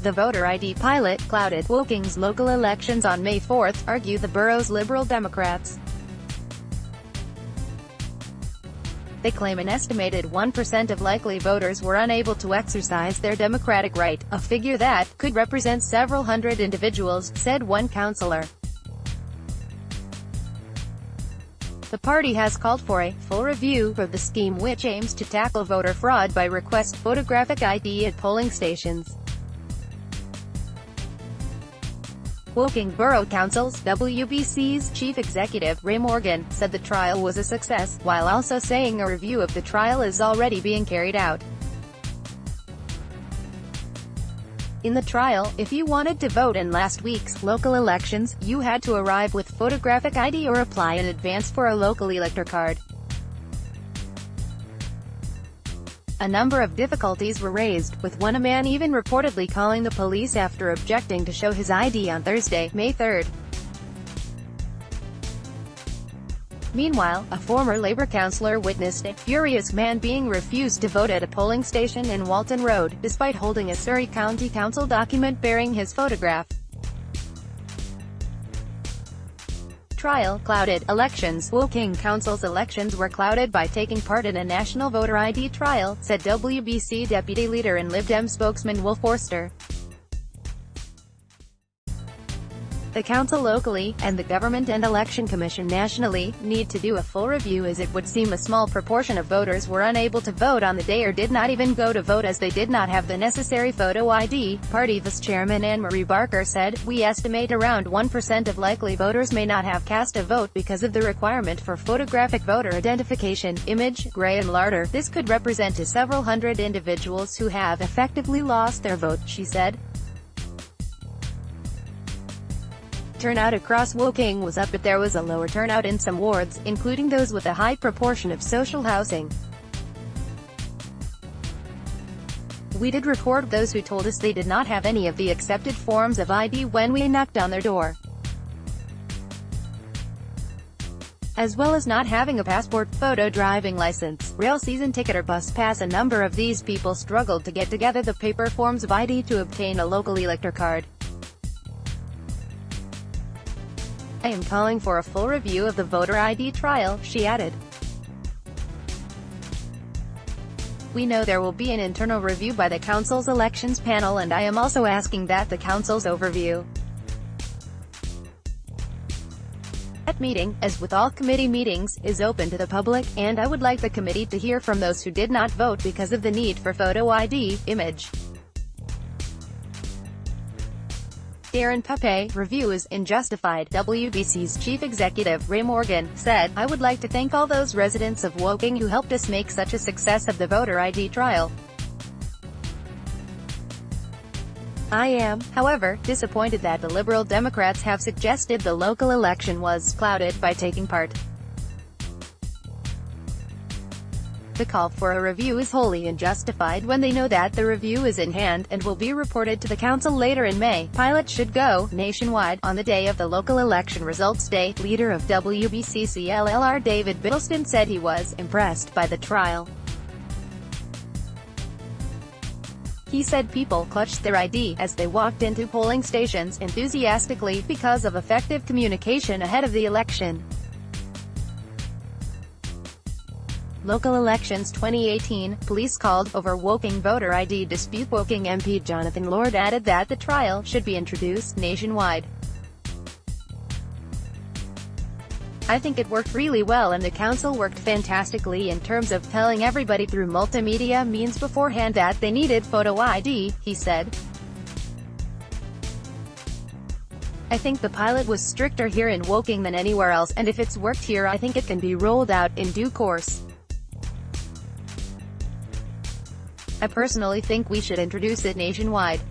The voter ID pilot clouded Woking's local elections on May 4, argue the borough's Liberal Democrats. They claim an estimated 1% of likely voters were unable to exercise their democratic right, a figure that could represent several hundred individuals, said one councillor. The party has called for a full review of the scheme, which aims to tackle voter fraud by request photographic ID at polling stations. Woking Borough Council's WBC's chief executive, Ray Morgan, said the trial was a success, while also saying a review of the trial is already being carried out. In the trial, if you wanted to vote in last week's local elections, you had to arrive with photographic ID or apply in advance for a local elector card. A number of difficulties were raised, with one man even reportedly calling the police after objecting to show his ID on Thursday, May 3. Meanwhile, a former Labour councillor witnessed a furious man being refused to vote at a polling station in Walton Road, despite holding a Surrey County Council document bearing his photograph. Trial clouded elections. Woking Council's elections were clouded by taking part in a national voter ID trial, said WBC deputy leader and Lib Dem spokesman Will Forster. The council locally, and the Government and Election Commission nationally, need to do a full review, as it would seem a small proportion of voters were unable to vote on the day or did not even go to vote as they did not have the necessary photo ID. Party Vice Chairman Anne-Marie Barker said, "We estimate around 1% of likely voters may not have cast a vote because of the requirement for photographic voter identification." Image, Gray and Larder. "This could represent to several hundred individuals who have effectively lost their vote," she said. Turnout across Woking was up, but there was a lower turnout in some wards, including those with a high proportion of social housing. "We did record those who told us they did not have any of the accepted forms of ID when we knocked on their door, as well as not having a passport, photo, driving license, rail season ticket or bus pass. A number of these people struggled to get together the paper forms of ID to obtain a local elector card. I am calling for a full review of the voter ID trial," she added. "We know there will be an internal review by the council's elections panel, and I am also asking that the council's overview that meeting, as with all committee meetings, is open to the public, and I would like the committee to hear from those who did not vote because of the need for photo ID." Image. Darren Pepe, "Review is unjustified." WBC's chief executive, Ray Morgan, said, "I would like to thank all those residents of Woking who helped us make such a success of the voter ID trial. I am, however, disappointed that the Liberal Democrats have suggested the local election was clouded by taking part. The call for a review is wholly unjustified when they know that the review is in hand, and will be reported to the council later in May. Pilot should go nationwide on the day of the local election results day." Leader of WBC-CLLR David Biddleston said he was impressed by the trial. He said people clutched their ID as they walked into polling stations enthusiastically because of effective communication ahead of the election. Local elections 2018, police called over Woking voter ID dispute. Woking MP Jonathan Lord added that the trial should be introduced nationwide. "I think it worked really well, and the council worked fantastically in terms of telling everybody through multimedia means beforehand that they needed photo ID," he said. "I think the pilot was stricter here in Woking than anywhere else, and if it's worked here, I think it can be rolled out in due course. I personally think we should introduce it nationwide."